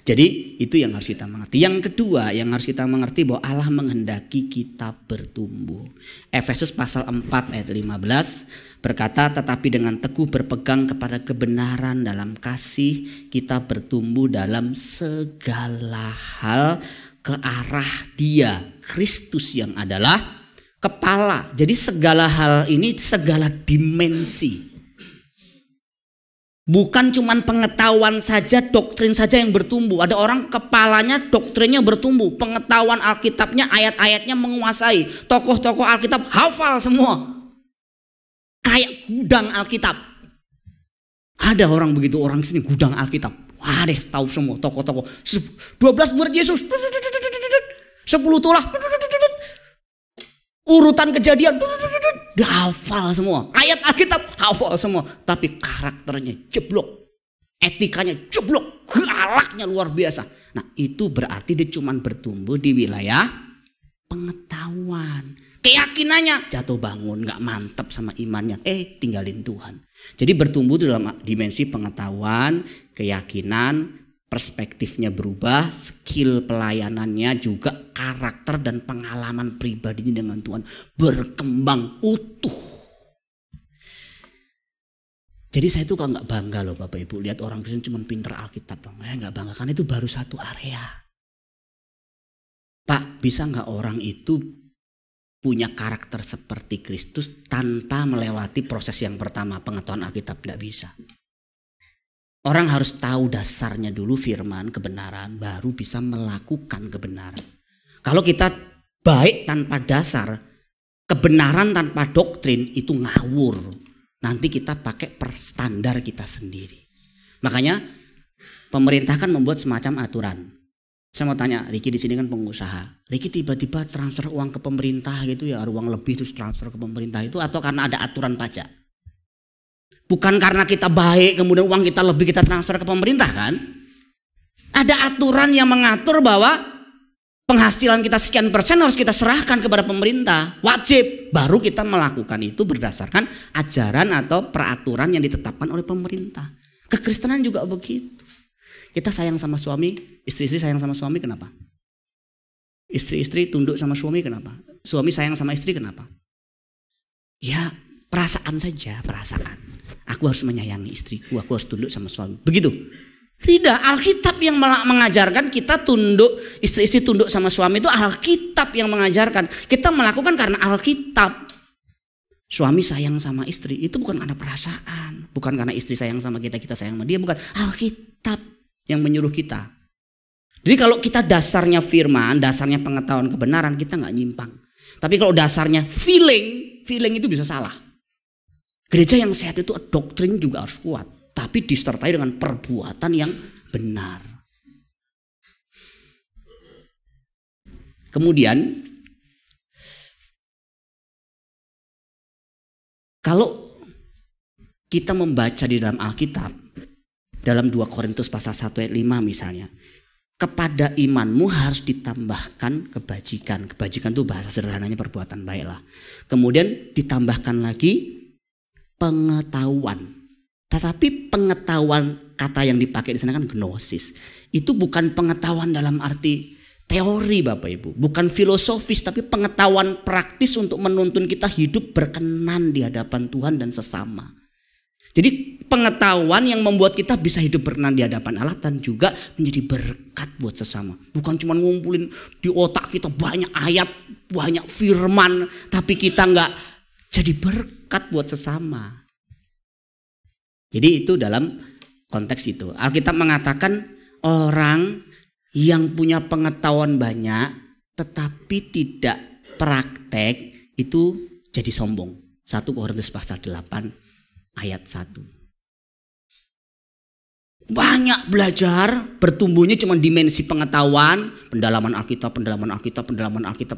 Jadi itu yang harus kita mengerti. Yang kedua yang harus kita mengerti bahwa Allah menghendaki kita bertumbuh. Efesus pasal 4 ayat 15 berkata, tetapi dengan teguh berpegang kepada kebenaran dalam kasih kita bertumbuh dalam segala hal ke arah Dia, Kristus yang adalah kepala. Jadi segala hal ini segala dimensi. Bukan cuman pengetahuan saja, doktrin saja yang bertumbuh. Ada orang kepalanya doktrinnya bertumbuh, pengetahuan Alkitabnya, ayat-ayatnya menguasai. Tokoh-tokoh Alkitab hafal semua. Kayak gudang Alkitab. Ada orang begitu, orang sini gudang Alkitab. Wah deh, tahu semua tokoh-tokoh. 12 murid Yesus. 10 tulah. Urutan kejadian. Dia hafal semua. Ayat Alkitab hafal semua. Tapi karakternya jeblok. Etikanya jeblok. Galaknya luar biasa. Nah itu berarti dia cuma bertumbuh di wilayah pengetahuan. Keyakinannya jatuh bangun. Gak mantap sama imannya. Tinggalin Tuhan. Jadi bertumbuh dalam dimensi pengetahuan, keyakinan, perspektifnya berubah, skill pelayanannya juga, karakter dan pengalaman pribadinya dengan Tuhan berkembang utuh. Jadi saya tuh kalau nggak bangga loh Bapak Ibu lihat orang Kristen cuma pinter Alkitab. Saya nggak bangga karena itu baru satu area. Pak, bisa nggak orang itu punya karakter seperti Kristus tanpa melewati proses yang pertama, pengetahuan Alkitab? Nggak bisa. Orang harus tahu dasarnya dulu firman, kebenaran, baru bisa melakukan kebenaran. Kalau kita baik tanpa dasar, kebenaran tanpa doktrin itu ngawur. Nanti kita pakai per standar kita sendiri. Makanya pemerintah kan membuat semacam aturan. Saya mau tanya, Riki di sini kan pengusaha. Riki tiba-tiba transfer uang ke pemerintah gitu ya, uang lebih terus transfer ke pemerintah itu, atau karena ada aturan pajak? Bukan karena kita baik kemudian uang kita lebih kita transfer ke pemerintah kan. Ada aturan yang mengatur bahwa penghasilan kita sekian persen harus kita serahkan kepada pemerintah. Wajib. Baru kita melakukan itu berdasarkan ajaran atau peraturan yang ditetapkan oleh pemerintah. Kekristenan juga begitu. Kita sayang sama suami, istri-istri sayang sama suami kenapa? Istri-istri tunduk sama suami kenapa? Suami sayang sama istri kenapa? Ya perasaan saja, perasaan. Aku harus menyayangi istriku, aku harus tunduk sama suami. Begitu? Tidak, Alkitab yang mengajarkan kita tunduk, istri-istri tunduk sama suami itu Alkitab yang mengajarkan. Kita melakukan karena Alkitab. Suami sayang sama istri itu bukan karena perasaan, bukan karena istri sayang sama kita, kita sayang sama dia, bukan. Alkitab yang menyuruh kita. Jadi kalau kita dasarnya firman, dasarnya pengetahuan kebenaran, kita nggak nyimpang. Tapi kalau dasarnya feeling itu bisa salah. Gereja yang sehat itu doktrin juga harus kuat, tapi disertai dengan perbuatan yang benar. Kemudian kalau kita membaca di dalam Alkitab, dalam 2 Korintus pasal 1 ayat 5 misalnya, kepada imanmu harus ditambahkan kebajikan. Kebajikan itu bahasa sederhananya perbuatan baik lah. Kemudian ditambahkan lagi pengetahuan. Tetapi pengetahuan, kata yang dipakai di sana kan gnosis. Itu bukan pengetahuan dalam arti teori Bapak Ibu. Bukan filosofis, tapi pengetahuan praktis untuk menuntun kita hidup berkenan di hadapan Tuhan dan sesama. Jadi pengetahuan yang membuat kita bisa hidup berkenan di hadapan Allah dan juga menjadi berkat buat sesama. Bukan cuma ngumpulin di otak kita banyak ayat, banyak firman, tapi kita nggak jadi berkat buat sesama. Jadi itu dalam konteks itu. Alkitab mengatakan orang yang punya pengetahuan banyak tetapi tidak praktek itu jadi sombong. 1 Korintus pasal 8 ayat 1. Banyak belajar, bertumbuhnya cuma dimensi pengetahuan, pendalaman Alkitab,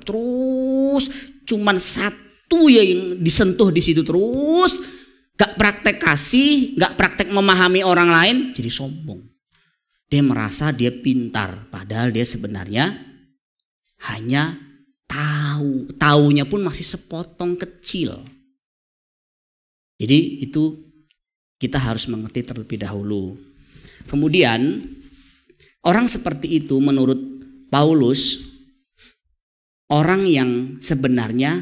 terus cuman satu yang disentuh di situ terus, gak praktek kasih, gak praktek memahami orang lain, jadi sombong. Dia merasa dia pintar, padahal dia sebenarnya hanya tahu, taunya pun masih sepotong kecil. Jadi itu kita harus mengerti terlebih dahulu. Kemudian Orang seperti itu menurut Paulus, orang yang sebenarnya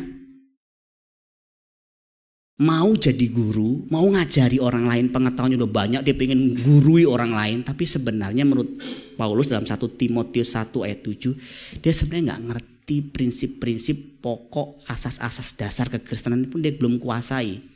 mau jadi guru, mau ngajari orang lain, pengetahuannya udah banyak, dia pengen gurui orang lain. Tapi sebenarnya menurut Paulus dalam 1 Timotius 1 ayat 7, dia sebenarnya gak ngerti prinsip-prinsip pokok, asas-asas dasar kekristenan pun dia belum kuasai.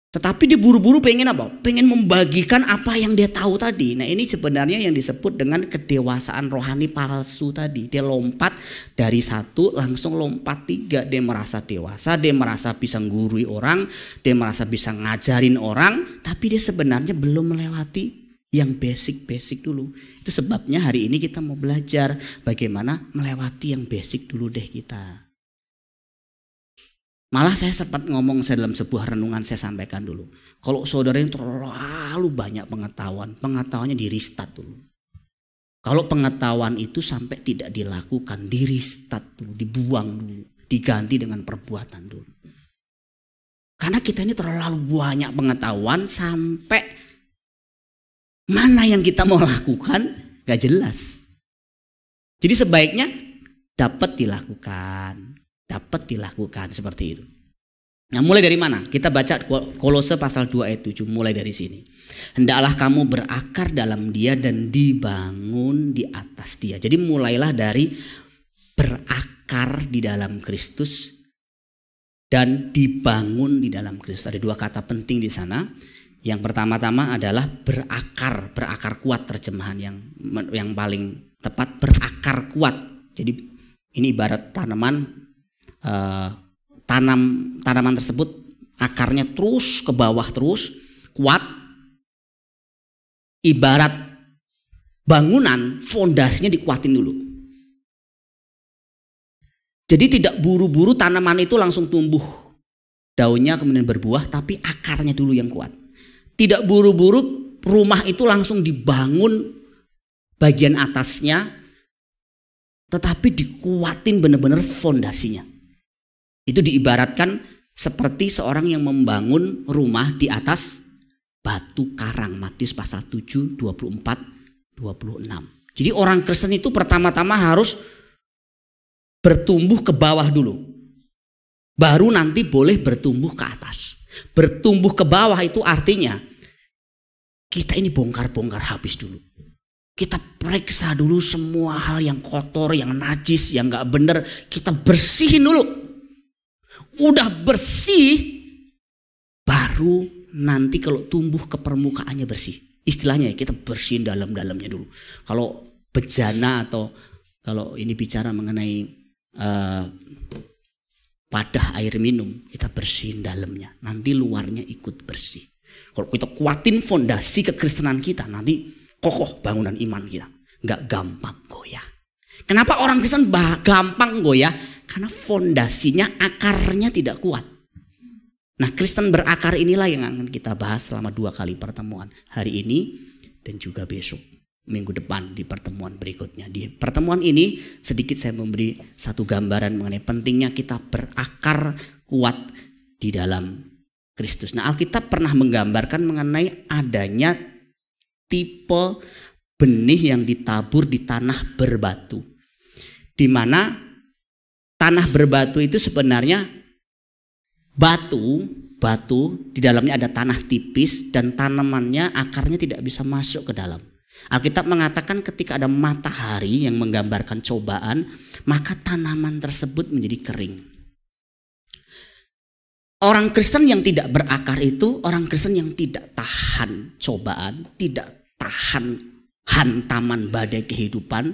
Tetapi dia buru-buru pengen apa? Pengen membagikan apa yang dia tahu tadi. Nah ini sebenarnya yang disebut dengan kedewasaan rohani palsu tadi. Dia lompat dari 1 langsung lompat 3. Dia merasa dewasa, dia merasa bisa gurui orang, dia merasa bisa ngajarin orang. Tapi dia sebenarnya belum melewati yang basic-basic dulu. Itu sebabnya hari ini kita mau belajar bagaimana melewati yang basic dulu deh kita. Malah saya sempat ngomong dalam sebuah renungan saya sampaikan dulu. Kalau saudara yang terlalu banyak pengetahuannya di restart dulu. Kalau pengetahuan itu sampai tidak dilakukan, di restart dulu, dibuang dulu, diganti dengan perbuatan dulu. Karena kita ini terlalu banyak pengetahuan sampai mana yang kita mau lakukan gak jelas. Jadi sebaiknya dapat dilakukan seperti itu. Nah mulai dari mana? Kita baca Kolose pasal 2 ayat 7, mulai dari sini. Hendaklah kamu berakar dalam dia dan dibangun di atas dia. Jadi mulailah dari berakar di dalam Kristus dan dibangun di dalam Kristus. Ada 2 kata penting di sana. Yang pertama-tama adalah berakar kuat, terjemahan yang paling tepat, berakar kuat. Jadi ini ibarat tanaman, tanaman tersebut akarnya terus ke bawah terus kuat, ibarat bangunan fondasinya dikuatin dulu. Jadi tidak buru-buru tanaman itu langsung tumbuh daunnya kemudian berbuah, tapi akarnya dulu yang kuat. Tidak buru-buru rumah itu langsung dibangun bagian atasnya, tetapi dikuatin benar-benar fondasinya. Itu diibaratkan seperti seorang yang membangun rumah di atas batu karang. Matius pasal 7, 24, 26. Jadi orang Kristen itu pertama-tama harus bertumbuh ke bawah dulu. Baru nanti boleh bertumbuh ke atas. Bertumbuh ke bawah itu artinya kita ini bongkar-bongkar habis dulu. Kita periksa dulu semua hal yang kotor, yang najis, yang gak benar. Kita bersihin dulu. Udah bersih, baru nanti kalau tumbuh ke permukaannya bersih. Istilahnya kita bersihin dalam-dalamnya dulu. Kalau bejana atau kalau ini bicara mengenai padah air minum, kita bersihin dalamnya. Nanti luarnya ikut bersih. Kalau kita kuatin fondasi kekristenan kita, nanti kokoh bangunan iman kita. Gak gampang goyah. Kenapa orang Kristen gampang goyah? Karena fondasinya, akarnya tidak kuat. Nah Kristen berakar inilah yang akan kita bahas selama 2 kali pertemuan. Hari ini dan juga besok. Minggu depan di pertemuan berikutnya. Di pertemuan ini sedikit saya memberi satu gambaran mengenai pentingnya kita berakar kuat di dalam Kristus. Nah Alkitab pernah menggambarkan mengenai adanya tipe benih yang ditabur di tanah berbatu. Di mana tanah berbatu itu sebenarnya batu di dalamnya ada tanah tipis dan tanamannya akarnya tidak bisa masuk ke dalam. Alkitab mengatakan ketika ada matahari yang menggambarkan cobaan, maka tanaman tersebut menjadi kering. Orang Kristen yang tidak berakar itu orang Kristen yang tidak tahan cobaan, tidak tahan hantaman badai kehidupan,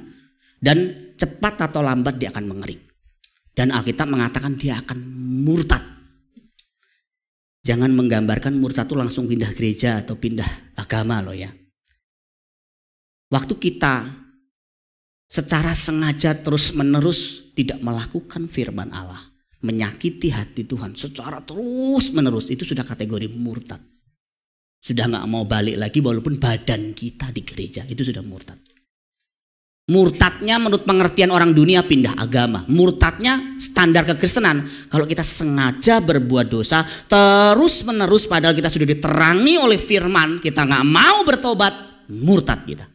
dan cepat atau lambat dia akan mengering. Dan Alkitab mengatakan dia akan murtad. Jangan menggambarkan murtad itu langsung pindah gereja atau pindah agama loh ya. Waktu kita secara sengaja terus menerus tidak melakukan firman Allah, menyakiti hati Tuhan secara terus menerus, itu sudah kategori murtad. Sudah gak mau balik lagi walaupun badan kita di gereja, itu sudah murtad. Murtadnya menurut pengertian orang dunia pindah agama. Murtadnya standar kekristenan. Kalau kita sengaja berbuat dosa terus menerus padahal kita sudah diterangi oleh firman, kita gak mau bertobat, murtad kita.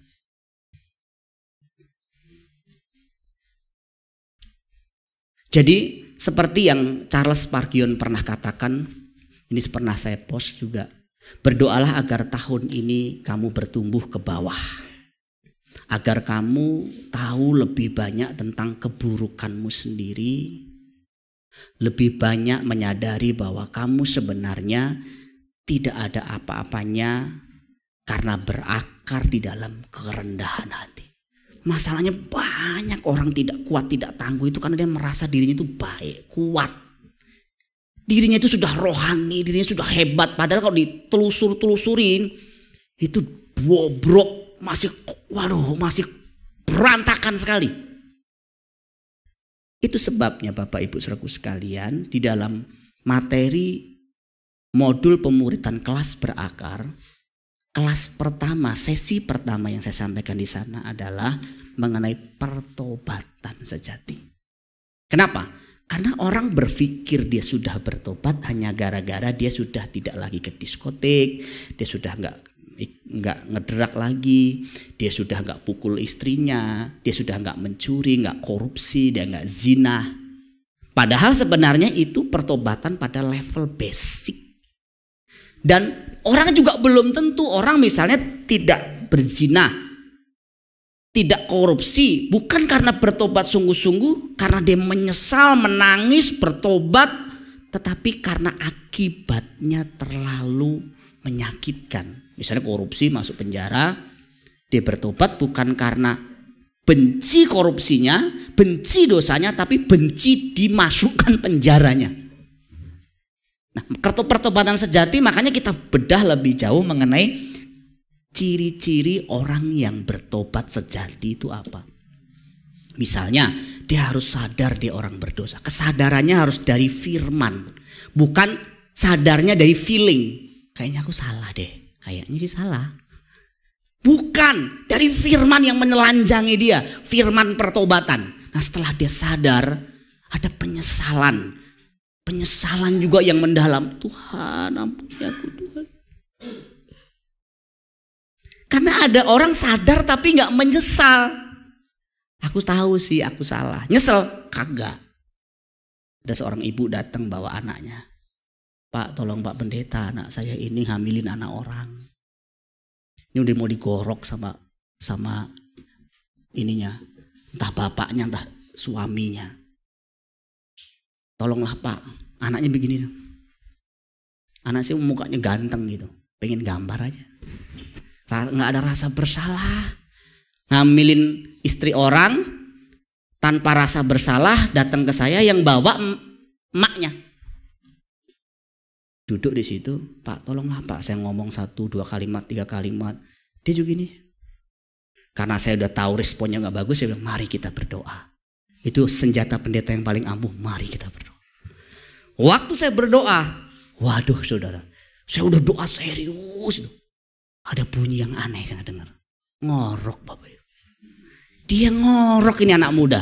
Jadi seperti yang Charles Spurgeon pernah katakan, ini pernah saya post juga, berdoalah agar tahun ini kamu bertumbuh ke bawah, agar kamu tahu lebih banyak tentang keburukanmu sendiri, lebih banyak menyadari bahwa kamu sebenarnya tidak ada apa-apanya karena berakar di dalam kerendahan hati. Masalahnya banyak orang tidak kuat, tidak tangguh itu karena dia merasa dirinya itu baik, kuat. Dirinya itu sudah rohani, dirinya sudah hebat. Padahal kalau ditelusur-telusurin itu bobrok, masih berantakan sekali. Itu sebabnya Bapak Ibu Saudaraku sekalian, di dalam materi modul pemuritan kelas berakar, kelas pertama, sesi pertama yang saya sampaikan di sana adalah mengenai pertobatan sejati. Kenapa? Karena orang berpikir dia sudah bertobat hanya gara-gara dia sudah tidak lagi ke diskotik, dia sudah nggak ngederak lagi, dia sudah nggak pukul istrinya, dia sudah nggak mencuri, nggak korupsi, dia nggak zina. Padahal sebenarnya itu pertobatan pada level basic. Dan orang juga belum tentu, orang misalnya tidak berzina, tidak korupsi, bukan karena bertobat sungguh-sungguh, karena dia menyesal, menangis, bertobat, tetapi karena akibatnya terlalu menyakitkan. Misalnya korupsi, masuk penjara, dia bertobat bukan karena benci korupsinya, benci dosanya, tapi benci dimasukkan penjaranya. Nah, pertobatan sejati makanya kita bedah lebih jauh mengenai ciri-ciri orang yang bertobat sejati itu apa. Misalnya dia harus sadar dia orang berdosa. Kesadarannya harus dari firman, bukan sadarnya dari feeling. Kayaknya aku salah deh, kayaknya sih salah. Bukan, dari firman yang menelanjangi dia, firman pertobatan. Nah setelah dia sadar, ada penyesalan. Penyesalan juga yang mendalam. Tuhan ampuni aku Tuhan. Karena ada orang sadar tapi gak menyesal. Aku tahu sih aku salah. Nyesel? Kagak. Ada seorang ibu datang bawa anaknya. Pak tolong Pak Pendeta, anak saya ini hamilin anak orang. Ini udah mau digorok sama ininya. Entah bapaknya entah suaminya. Tolonglah Pak, anaknya begini. Anak saya mukanya ganteng gitu. Pengen gambar aja. Nggak ada rasa bersalah, ngambilin istri orang tanpa rasa bersalah, datang ke saya yang bawa emaknya. Duduk di situ, Pak tolonglah Pak, saya ngomong 1, 2 kalimat, 3 kalimat, dia juga gini. Karena saya udah tahu responnya nggak bagus, saya bilang mari kita berdoa. Itu senjata pendeta yang paling ampuh, mari kita berdoa. Waktu saya berdoa, waduh saudara, saya udah doa serius. Ada bunyi yang aneh saya dengar. Ngorok Bapak Ibu. Dia ngorok ini anak muda.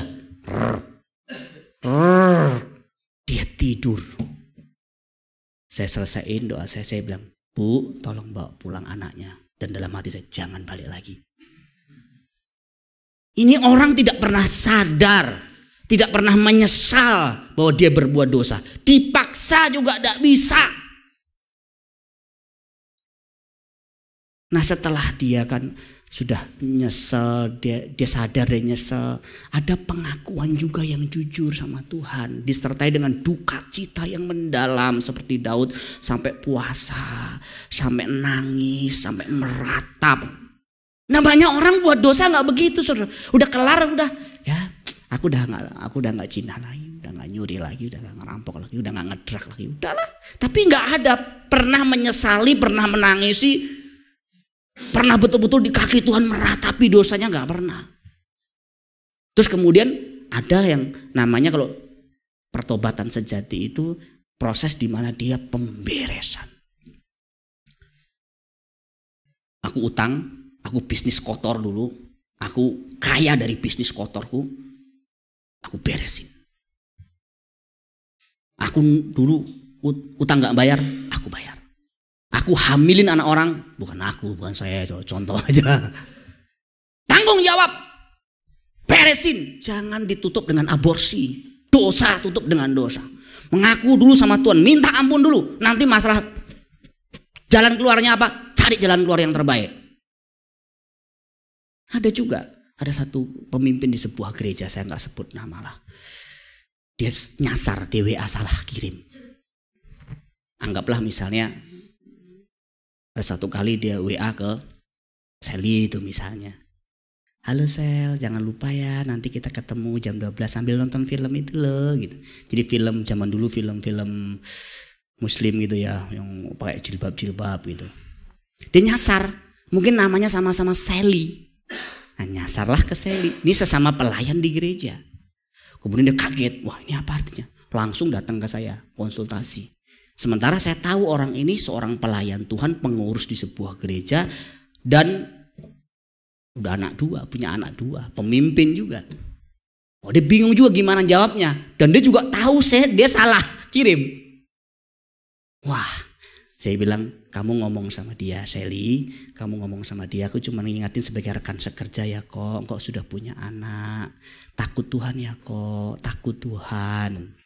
Dia tidur. Saya selesaiin doa saya bilang, Bu tolong bawa pulang anaknya. Dan dalam hati saya, jangan balik lagi. Ini orang tidak pernah sadar, tidak pernah menyesal bahwa dia berbuat dosa. Dipaksa juga tidak bisa. Nah setelah dia kan sudah nyesel, dia sadar dia nyesel, ada pengakuan juga yang jujur sama Tuhan, disertai dengan duka cita yang mendalam seperti Daud, sampai puasa, sampai nangis, sampai meratap. Nah banyak orang buat dosa nggak begitu saudara, udah kelar udah, ya aku udah nggak cinta lagi, udah nggak nyuri lagi, udah nggak ngerampok lagi, udah nggak ngedrak lagi, udahlah. Tapi nggak ada pernah menyesali, pernah menangisi. Pernah betul-betul di kaki Tuhan meratapi dosanya, gak pernah. Terus kemudian ada yang namanya kalau pertobatan sejati itu proses di mana dia pemberesan. Aku utang, aku bisnis kotor dulu, aku kaya dari bisnis kotorku, aku beresin. Aku dulu utang gak bayar, aku bayar. Aku hamilin anak orang, bukan saya, contoh aja. Tanggung jawab, beresin, jangan ditutup dengan aborsi. Dosa tutup dengan dosa. Mengaku dulu sama Tuhan, minta ampun dulu. Nanti masalah jalan keluarnya apa? Cari jalan keluar yang terbaik. Ada juga, ada satu pemimpin di sebuah gereja, saya nggak sebut nama lah. Dia nyasar, di WA salah kirim. Anggaplah misalnya ada satu kali dia WA ke Sally itu misalnya. Halo Sel, jangan lupa ya nanti kita ketemu jam 12 sambil nonton film itu loh gitu. Jadi film zaman dulu, film-film Muslim gitu ya, yang pakai jilbab-jilbab gitu. Dia nyasar, mungkin namanya sama-sama Sally. Nah, nyasarlah ke Sally. Ini sesama pelayan di gereja. Kemudian dia kaget, wah ini apa artinya? Langsung datang ke saya, konsultasi. Sementara saya tahu orang ini seorang pelayan Tuhan, pengurus di sebuah gereja, dan udah punya anak dua, pemimpin juga. Oh, dia bingung juga gimana jawabnya. Dan dia juga tahu dia salah kirim. Wah, saya bilang, kamu ngomong sama dia, Sally, kamu ngomong sama dia, aku cuma ngingatin sebagai rekan sekerja ya kok, engkau sudah punya anak, takut Tuhan ya kok, takut Tuhan.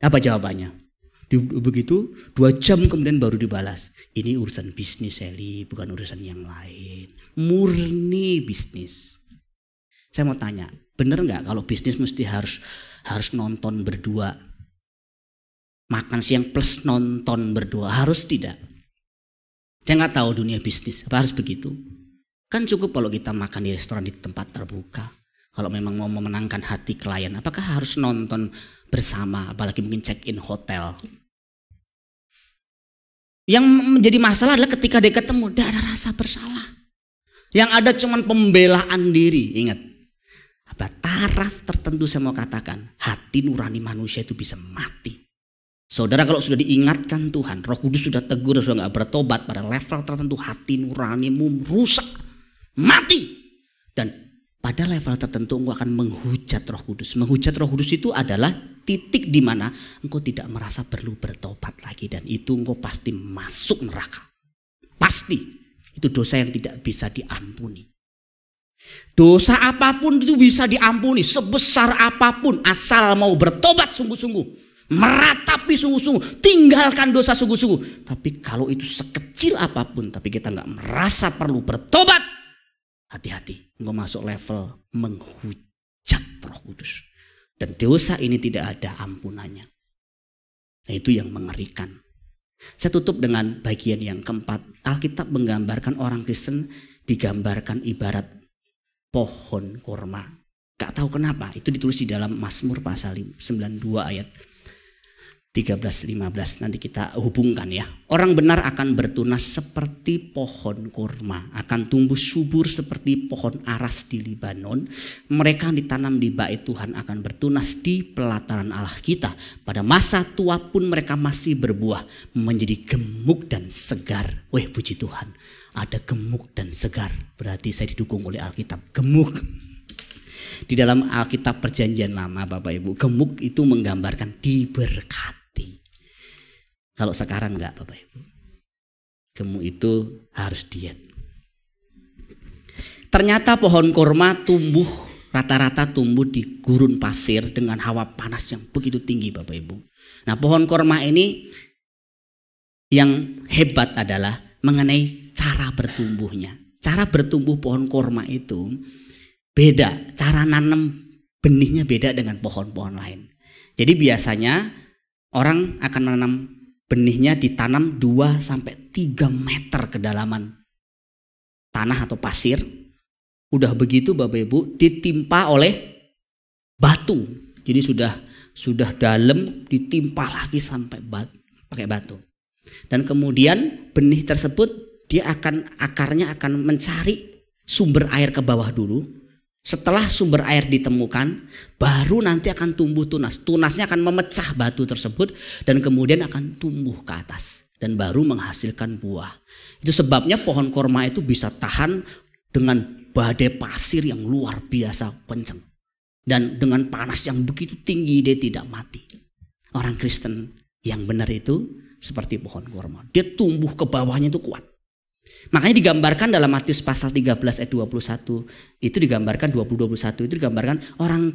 Apa jawabannya? Begitu 2 jam kemudian baru dibalas, ini urusan bisnis Sally, bukan urusan yang lain, murni bisnis. Saya mau tanya, bener nggak kalau bisnis mesti harus nonton berdua, makan siang plus nonton berdua, harus tidak? Saya nggak tahu dunia bisnis apa harus begitu. Kan cukup kalau kita makan di restoran di tempat terbuka. Kalau memang mau memenangkan hati klien, apakah harus nonton bersama, apalagi mungkin check in hotel? Yang menjadi masalah adalah ketika dia ketemu, tidak ada rasa bersalah. Yang ada cuman pembelaan diri. Ingat, ada taraf tertentu saya mau katakan, hati nurani manusia itu bisa mati. Saudara, kalau sudah diingatkan Tuhan, Roh Kudus sudah tegur, sudah gak bertobat, pada level tertentu hati nuranimu rusak, mati. Dan pada level tertentu engkau akan menghujat Roh Kudus. Menghujat Roh Kudus itu adalah titik di mana engkau tidak merasa perlu bertobat lagi, dan itu engkau pasti masuk neraka. Pasti. Itu dosa yang tidak bisa diampuni. Dosa apapun itu bisa diampuni, sebesar apapun, asal mau bertobat sungguh-sungguh, meratapi sungguh-sungguh, tinggalkan dosa sungguh-sungguh. Tapi kalau itu sekecil apapun, tapi kita nggak merasa perlu bertobat, hati-hati, engkau masuk level menghujat Roh Kudus. Dan dosa ini tidak ada ampunannya. Nah, itu yang mengerikan. Saya tutup dengan bagian yang keempat. Alkitab menggambarkan orang Kristen digambarkan ibarat pohon korma. Gak tahu kenapa, itu ditulis di dalam Mazmur pasal 92 ayat 13-15, nanti kita hubungkan ya. Orang benar akan bertunas seperti pohon kurma, akan tumbuh subur seperti pohon aras di Libanon. Mereka ditanam di bait Tuhan akan bertunas di pelataran Allah kita. Pada masa tua pun mereka masih berbuah, menjadi gemuk dan segar. Weh, puji Tuhan, ada gemuk dan segar. Berarti saya didukung oleh Alkitab, gemuk. Di dalam Alkitab Perjanjian Lama, Bapak Ibu, gemuk itu menggambarkan diberkati. Kalau sekarang enggak, Bapak Ibu. Gemuk itu harus diet. Ternyata pohon kurma rata-rata tumbuh di gurun pasir dengan hawa panas yang begitu tinggi, Bapak Ibu. Nah, pohon kurma ini yang hebat adalah mengenai cara bertumbuhnya. Cara bertumbuh pohon kurma itu beda, cara nanam benihnya beda dengan pohon-pohon lain. Jadi biasanya orang akan menanam benihnya, ditanam 2-3 meter kedalaman tanah atau pasir. Udah begitu Bapak Ibu ditimpa oleh batu. Jadi sudah dalam ditimpa lagi sampai pakai batu. Dan kemudian benih tersebut akarnya akan mencari sumber air ke bawah dulu. Setelah sumber air ditemukan, baru nanti akan tumbuh tunas. Tunasnya akan memecah batu tersebut dan kemudian akan tumbuh ke atas dan baru menghasilkan buah. Itu sebabnya pohon kurma itu bisa tahan dengan badai pasir yang luar biasa kencang. Dan dengan panas yang begitu tinggi dia tidak mati. Orang Kristen yang benar itu seperti pohon kurma. Dia tumbuh ke bawahnya itu kuat. Makanya digambarkan dalam Matius pasal 13 ayat 21 itu digambarkan 20-21 itu digambarkan orang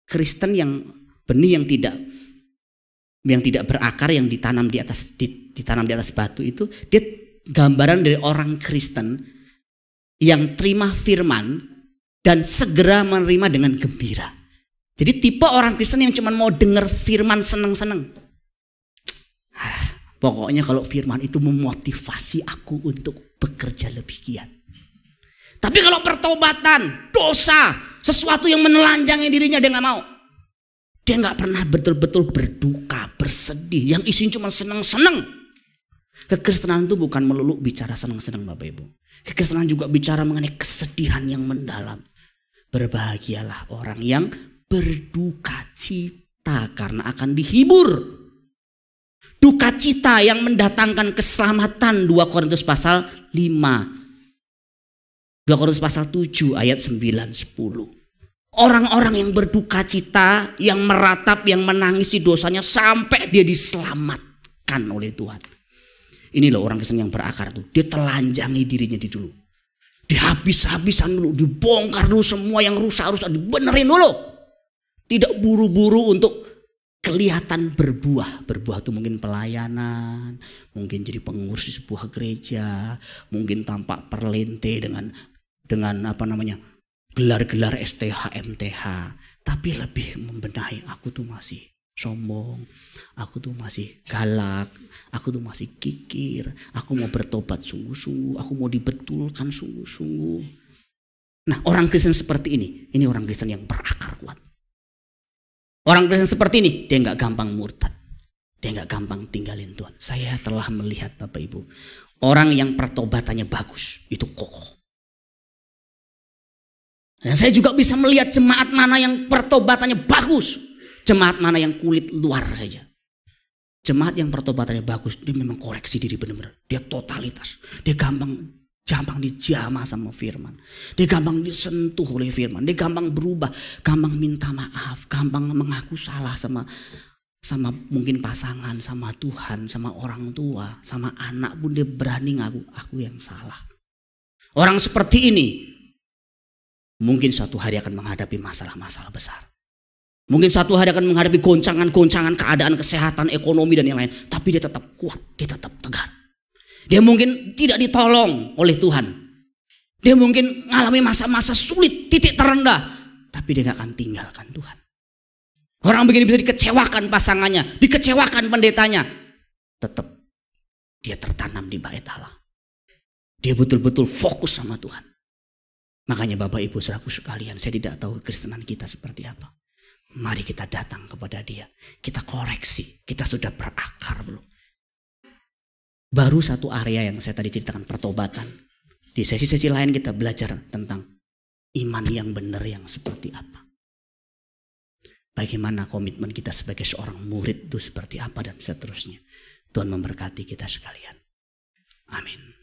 Kristen yang Benih yang tidak berakar, yang ditanam di atas batu itu, dia gambaran dari orang Kristen yang terima firman dan segera menerima dengan gembira. Jadi tipe orang Kristen yang cuma mau dengar firman seneng-seneng. Pokoknya kalau firman itu memotivasi aku untuk bekerja lebih giat. Tapi kalau pertobatan, dosa, sesuatu yang menelanjangi dirinya, dia nggak mau. Dia nggak pernah betul-betul berduka, bersedih, yang isinya cuma senang-senang. Kekristenan itu bukan melulu bicara senang-senang, Bapak Ibu. Kekristenan juga bicara mengenai kesedihan yang mendalam. Berbahagialah orang yang berduka cita karena akan dihibur. Duka cita yang mendatangkan keselamatan, 2 Korintus pasal 5. 2 Korintus pasal 7 ayat 9-10. Orang-orang yang berduka cita, yang meratap, yang menangisi dosanya sampai dia diselamatkan oleh Tuhan. Ini loh orang Kristen yang berakar tuh. Dia telanjangi dirinya dulu. Dihabis-habisan dulu, dibongkar dulu semua yang rusak-rusak, dibenerin dulu. Tidak buru-buru untuk kelihatan berbuah. Berbuah itu mungkin pelayanan, mungkin jadi pengurus di sebuah gereja, mungkin tampak perlente dengan gelar-gelar STH, MTH, tapi lebih membenahi, aku tuh masih sombong, aku tuh masih galak, aku tuh masih kikir, aku mau bertobat sungguh-sungguh, aku mau dibetulkan sungguh-sungguh. Nah, orang Kristen seperti ini orang Kristen yang berakar kuat. Orang Kristen seperti ini, dia nggak gampang murtad, dia nggak gampang tinggalin Tuhan. Saya telah melihat Bapak Ibu, orang yang pertobatannya bagus itu kokoh. Dan saya juga bisa melihat jemaat mana yang pertobatannya bagus. Jemaat mana yang kulit luar saja. Jemaat yang pertobatannya bagus, dia memang koreksi diri benar-benar. Dia totalitas. Dia gampang dijamah sama firman. Dia gampang disentuh oleh firman. Dia gampang berubah. Gampang minta maaf. Gampang mengaku salah sama mungkin pasangan, sama Tuhan, sama orang tua, sama anak pun dia berani ngaku, aku yang salah. Orang seperti ini mungkin suatu hari akan menghadapi masalah-masalah besar. Mungkin suatu hari akan menghadapi goncangan-goncangan keadaan kesehatan, ekonomi dan yang lain. Tapi dia tetap kuat, dia tetap tegar. Dia mungkin tidak ditolong oleh Tuhan. Dia mungkin mengalami masa-masa sulit, titik terendah. Tapi dia gak akan tinggalkan Tuhan. Orang begini bisa dikecewakan pasangannya, dikecewakan pendetanya. Tetap dia tertanam di bait Allah. Dia betul-betul fokus sama Tuhan. Makanya Bapak Ibu saudaraku sekalian, saya tidak tahu kekristenan kita seperti apa. Mari kita datang kepada Dia. Kita koreksi, kita sudah berakar belum? Baru satu area yang saya tadi ceritakan, pertobatan. Di sesi-sesi lain kita belajar tentang iman yang benar yang seperti apa. Bagaimana komitmen kita sebagai seorang murid itu seperti apa dan seterusnya. Tuhan memberkati kita sekalian. Amin.